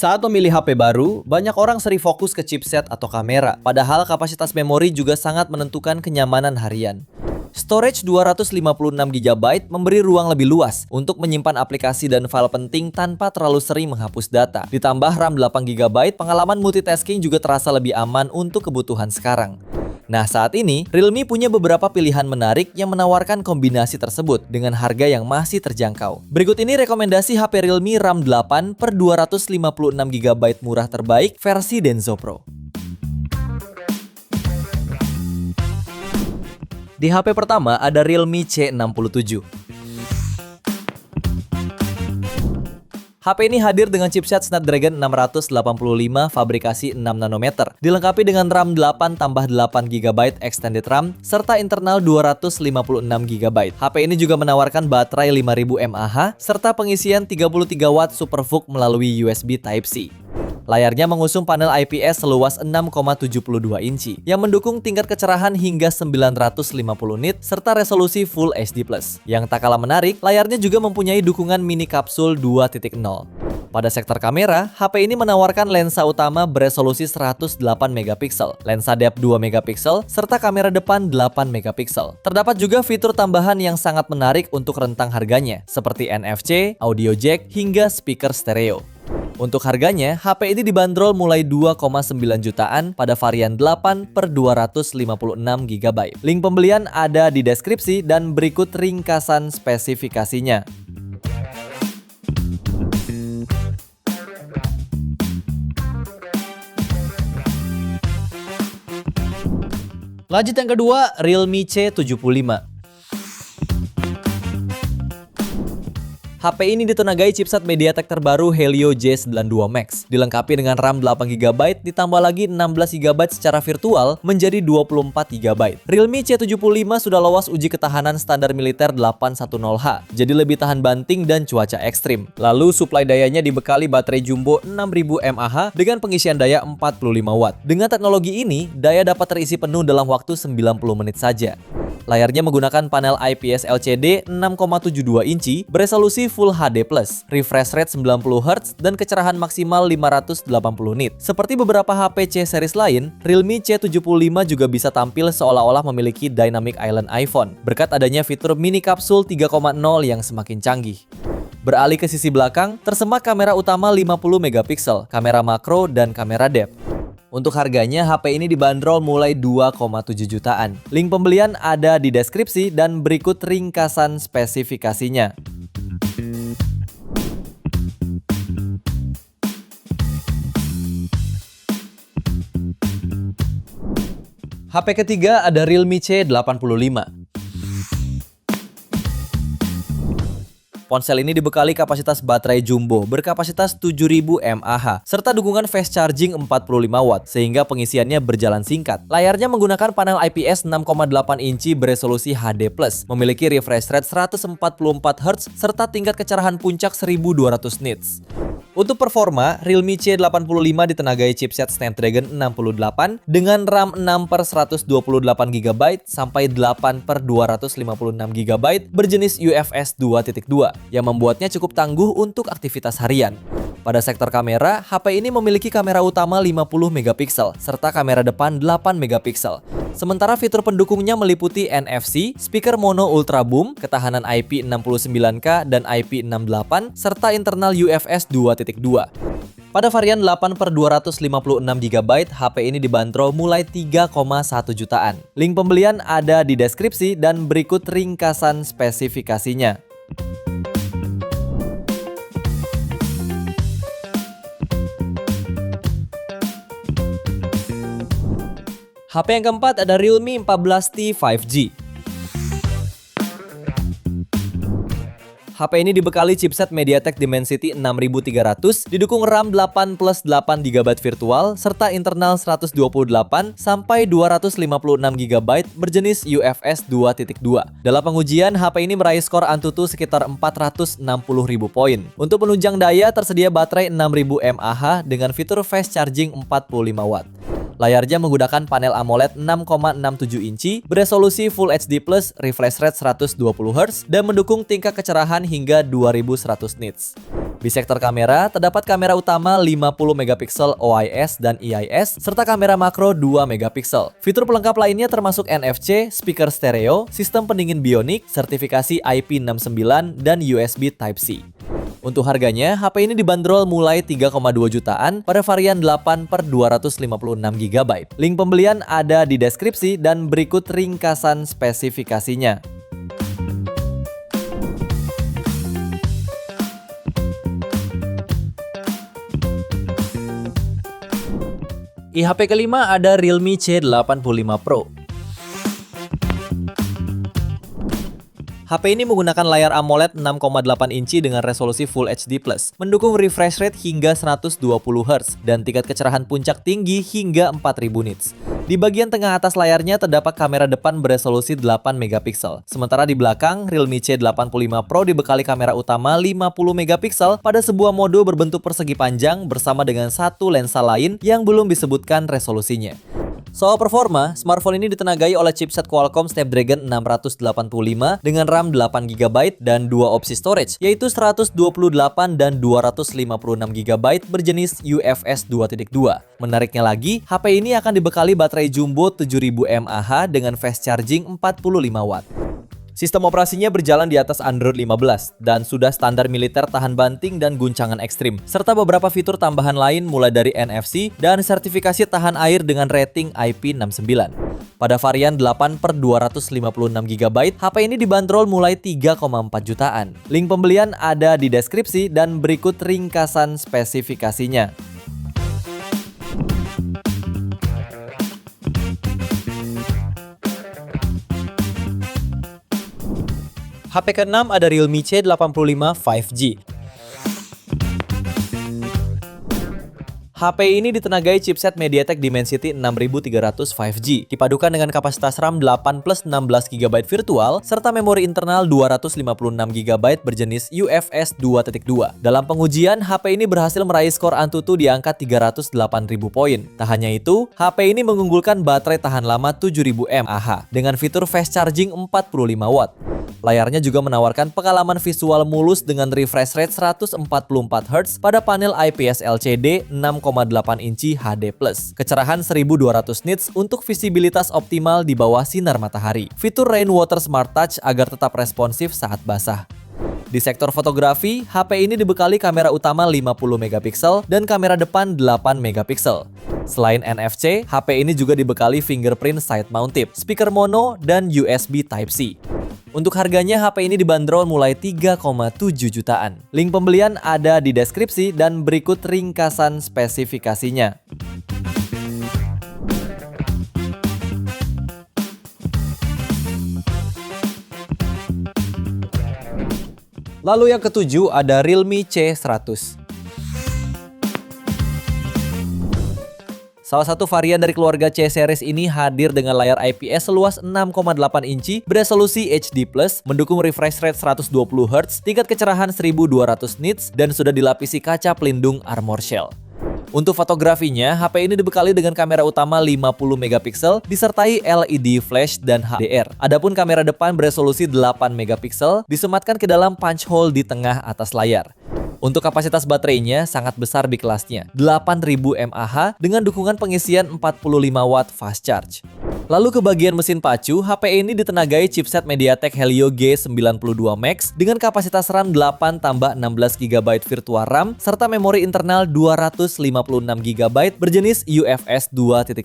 Saat memilih HP baru, banyak orang sering fokus ke chipset atau kamera, padahal kapasitas memori juga sangat menentukan kenyamanan harian. Storage 256GB memberi ruang lebih luas untuk menyimpan aplikasi dan file penting tanpa terlalu sering menghapus data. Ditambah RAM 8GB, pengalaman multitasking juga terasa lebih aman untuk kebutuhan sekarang. Nah, saat ini, Realme punya beberapa pilihan menarik yang menawarkan kombinasi tersebut dengan harga yang masih terjangkau. Berikut ini rekomendasi HP Realme RAM 8 per 256GB murah terbaik versi Denso Pro. Di HP pertama ada Realme C67. HP ini hadir dengan chipset Snapdragon 685 fabrikasi 6 nanometer, dilengkapi dengan RAM 8 tambah 8GB extended RAM, serta internal 256GB. HP ini juga menawarkan baterai 5000 mAh, serta pengisian 33 watt SuperVOOC melalui USB Type-C. Layarnya mengusung panel IPS seluas 6,72 inci yang mendukung tingkat kecerahan hingga 950 nit serta resolusi Full HD+. Yang tak kalah menarik, layarnya juga mempunyai dukungan mini kapsul 2.0. Pada sektor kamera, HP ini menawarkan lensa utama beresolusi 108 megapiksel, lensa depth 2 megapiksel, serta kamera depan 8 megapiksel. Terdapat juga fitur tambahan yang sangat menarik untuk rentang harganya, seperti NFC, audio jack, hingga speaker stereo. Untuk harganya, HP ini dibanderol mulai 2,9 jutaan pada varian 8 per 256GB. Link pembelian ada di deskripsi dan berikut ringkasan spesifikasinya. Lanjut yang kedua, Realme C75. HP ini ditenagai chipset MediaTek terbaru Helio J92 Max, dilengkapi dengan RAM 8GB ditambah lagi 16GB secara virtual menjadi 24GB. Realme C75 sudah lolos uji ketahanan standar militer 810H, jadi lebih tahan banting dan cuaca ekstrim. Lalu suplai dayanya dibekali baterai jumbo 6000 mAh dengan pengisian daya 45 watt. Dengan teknologi ini, daya dapat terisi penuh dalam waktu 90 menit saja. Layarnya menggunakan panel IPS LCD 6,72 inci beresolusi Full HD+, refresh rate 90Hz, dan kecerahan maksimal 580 nit. Seperti beberapa HP C series lain, Realme C75 juga bisa tampil seolah-olah memiliki Dynamic Island iPhone, berkat adanya fitur mini kapsul 3.0 yang semakin canggih. Beralih ke sisi belakang, tersemat kamera utama 50 megapiksel, kamera makro, dan kamera depth. Untuk harganya, HP ini dibanderol mulai 2,7 jutaan. Link pembelian ada di deskripsi dan berikut ringkasan spesifikasinya. HP ketiga ada Realme C85. Ponsel ini dibekali kapasitas baterai jumbo berkapasitas 7000 mAh serta dukungan fast charging 45 watt sehingga pengisiannya berjalan singkat. Layarnya menggunakan panel IPS 6,8 inci beresolusi HD+, memiliki refresh rate 144Hz serta tingkat kecerahan puncak 1200 nits. Untuk performa, Realme C85 ditenagai chipset Snapdragon 68 dengan RAM 6 per 128GB sampai 8 per 256GB berjenis UFS 2.2 yang membuatnya cukup tangguh untuk aktivitas harian. Pada sektor kamera, HP ini memiliki kamera utama 50 megapiksel serta kamera depan 8 megapiksel. Sementara fitur pendukungnya meliputi NFC, speaker mono ultra boom, ketahanan IP69K dan IP68, serta internal UFS 2.2. Pada varian 8 per 256GB, HP ini dibanderol mulai 3,1 jutaan. Link pembelian ada di deskripsi dan berikut ringkasan spesifikasinya. HP yang keempat ada Realme 14T 5G. HP ini dibekali chipset MediaTek Dimensity 6300, didukung RAM 8 plus 8GB virtual, serta internal 128 sampai 256GB berjenis UFS 2.2. Dalam pengujian, HP ini meraih skor Antutu sekitar 460.000 poin. Untuk penunjang daya, tersedia baterai 6000 mAh dengan fitur fast charging 45 watt. Layarnya menggunakan panel AMOLED 6,67 inci, beresolusi Full HD+, refresh rate 120Hz, dan mendukung tingkat kecerahan hingga 2100 nits. Di sektor kamera, terdapat kamera utama 50 megapiksel OIS dan EIS, serta kamera makro 2 megapiksel. Fitur pelengkap lainnya termasuk NFC, speaker stereo, sistem pendingin Bionic, sertifikasi IP69, dan USB Type-C. Untuk harganya, HP ini dibanderol mulai 3,2 jutaan pada varian 8 per 256 GB. Link pembelian ada di deskripsi dan berikut ringkasan spesifikasinya. HP kelima ada Realme C85 Pro. HP ini menggunakan layar AMOLED 6,8 inci dengan resolusi Full HD+, mendukung refresh rate hingga 120 Hz dan tingkat kecerahan puncak tinggi hingga 4000 nits. Di bagian tengah atas layarnya terdapat kamera depan beresolusi 8 megapiksel. Sementara di belakang, Realme C85 Pro dibekali kamera utama 50 megapiksel pada sebuah mode berbentuk persegi panjang bersama dengan satu lensa lain yang belum disebutkan resolusinya. Soal performa, smartphone ini ditenagai oleh chipset Qualcomm Snapdragon 685 dengan RAM 8GB dan dua opsi storage, yaitu 128 dan 256GB berjenis UFS 2.2. Menariknya lagi, HP ini akan dibekali baterai jumbo 7000 mAh dengan fast charging 45 watt. Sistem operasinya berjalan di atas Android 15 dan sudah standar militer tahan banting dan guncangan ekstrim, serta beberapa fitur tambahan lain mulai dari NFC dan sertifikasi tahan air dengan rating IP69. Pada varian 8 per 256GB, HP ini dibanderol mulai 3,4 jutaan. Link pembelian ada di deskripsi dan berikut ringkasan spesifikasinya. HP ke-6 ada Realme C85 5G. HP ini ditenagai chipset MediaTek Dimensity 6300 5G, dipadukan dengan kapasitas RAM 8 plus 16GB virtual, serta memori internal 256GB berjenis UFS 2.2. Dalam pengujian, HP ini berhasil meraih skor Antutu di angka 308.000 poin. Tak hanya itu, HP ini mengunggulkan baterai tahan lama 7000 mAh dengan fitur fast charging 45 watt. Layarnya juga menawarkan pengalaman visual mulus dengan refresh rate 144 Hz pada panel IPS LCD 6,8 inci HD+. Kecerahan 1200 nits untuk visibilitas optimal di bawah sinar matahari. Fitur Rainwater Smart Touch agar tetap responsif saat basah. Di sektor fotografi, HP ini dibekali kamera utama 50 megapiksel dan kamera depan 8 megapiksel. Selain NFC, HP ini juga dibekali fingerprint side mount, speaker mono, dan USB Type-C. Untuk harganya, HP ini dibanderol mulai 3,7 jutaan. Link pembelian ada di deskripsi dan berikut ringkasan spesifikasinya. Lalu yang ketujuh ada Realme C100. Salah satu varian dari keluarga C series ini hadir dengan layar IPS seluas 6,8 inci beresolusi HD+, mendukung refresh rate 120 Hz, tingkat kecerahan 1200 nits, dan sudah dilapisi kaca pelindung Armor Shell. Untuk fotografinya, HP ini dibekali dengan kamera utama 50 megapiksel disertai LED flash dan HDR. Adapun kamera depan beresolusi 8 megapiksel disematkan ke dalam punch hole di tengah atas layar. Untuk kapasitas baterainya sangat besar di kelasnya, 8000 mAh dengan dukungan pengisian 45 watt fast charge. Lalu ke bagian mesin pacu, HP ini ditenagai chipset MediaTek Helio G92 Max dengan kapasitas RAM 8 tambah 16GB virtual RAM serta memori internal 256GB berjenis UFS 2.2.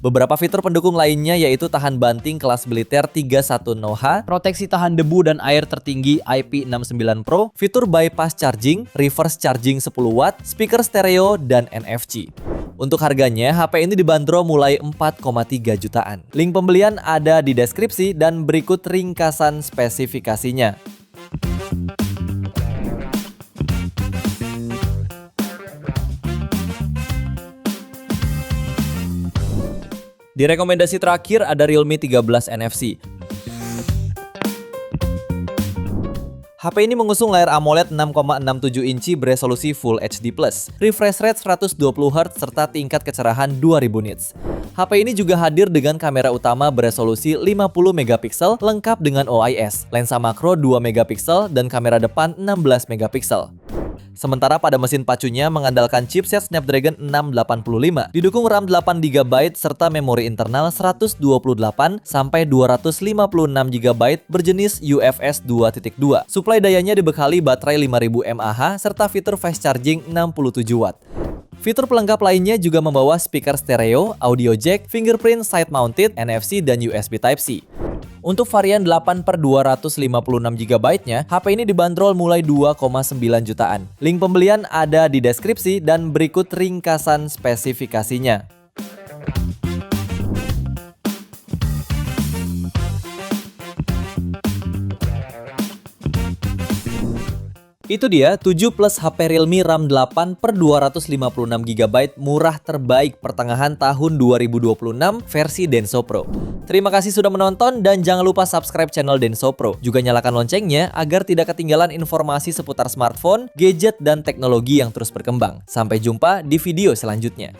Beberapa fitur pendukung lainnya yaitu tahan banting kelas militer 310H, proteksi tahan debu dan air tertinggi IP69 Pro, fitur bypass charging, reverse charging 10 watt, speaker stereo, dan NFC. Untuk harganya, HP ini dibanderol mulai 4,3 jutaan. Link pembelian ada di deskripsi dan berikut ringkasan spesifikasinya. Di rekomendasi terakhir ada Realme 13 NFC. HP ini mengusung layar AMOLED 6,67 inci beresolusi Full HD+, refresh rate 120 Hz serta tingkat kecerahan 2000 nits. HP ini juga hadir dengan kamera utama beresolusi 50 megapiksel lengkap dengan OIS, lensa makro 2 megapiksel dan kamera depan 16 megapiksel. Sementara pada mesin pacunya mengandalkan chipset Snapdragon 685, didukung RAM 8GB serta memori internal 128 sampai 256 GB berjenis UFS 2.2. Suplai dayanya dibekali baterai 5000 mAh serta fitur fast charging 67 watt. Fitur pelengkap lainnya juga membawa speaker stereo, audio jack, fingerprint side mounted, NFC, dan USB Type-C. Untuk varian 8/256GB-nya, HP ini dibanderol mulai 2,9 jutaan. Link pembelian ada di deskripsi dan berikut ringkasan spesifikasinya. Itu dia 7 Plus HP Realme RAM 8/256GB murah terbaik pertengahan tahun 2026 versi Denso Pro. Terima kasih sudah menonton dan jangan lupa subscribe channel Denso Pro. Juga nyalakan loncengnya agar tidak ketinggalan informasi seputar smartphone, gadget, dan teknologi yang terus berkembang. Sampai jumpa di video selanjutnya.